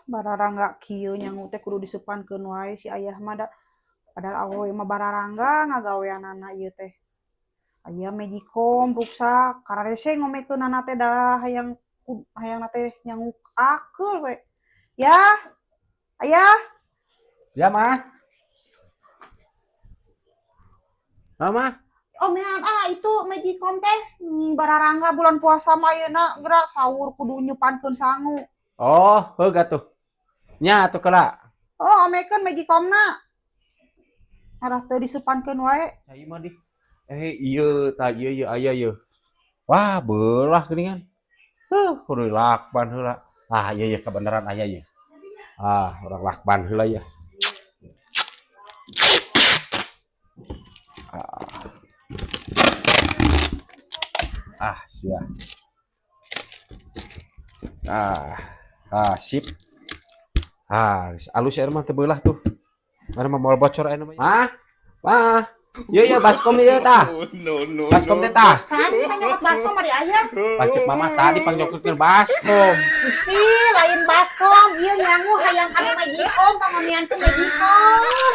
Bararangga kieu nyangu teh kudu disepankeun wae si ayah mah da. Padahal awewe mah bararangga ngagaweanana ieu teh. Aya Magicom ruksak kararese ngomekeunana teh da hayang teh nyangu akeul we. Ya, ayah. Ya, Mah. Mah. Omean itu Magicom teh bararangga bulan puasa mah ayeuna geura sahur kudu nyupankeun sangu. Oh, heuh tuh. Nya atuh kela. Oh, omekeun Magicomna. Arah teu disupankeun wae. Cai mah di. Ieu aya ieu. Wah, beulah geuningan. Kudu lakban heula. Ieu kebenaran aya ieu. Urang lakban heula ya. Sia. Sip. Alus ya mah teu beulah tuh. Mana mah moal bocor aya mah. Mah. Ieu baskom ieu tah. Baskom teh tah. Sani nyokot baskom ari aya. Pacek mama tadi pangjokotkeun baskom. Gusti, lain baskom. Ieu nyangu hayang kana Magicom, pangonian teh Magicom.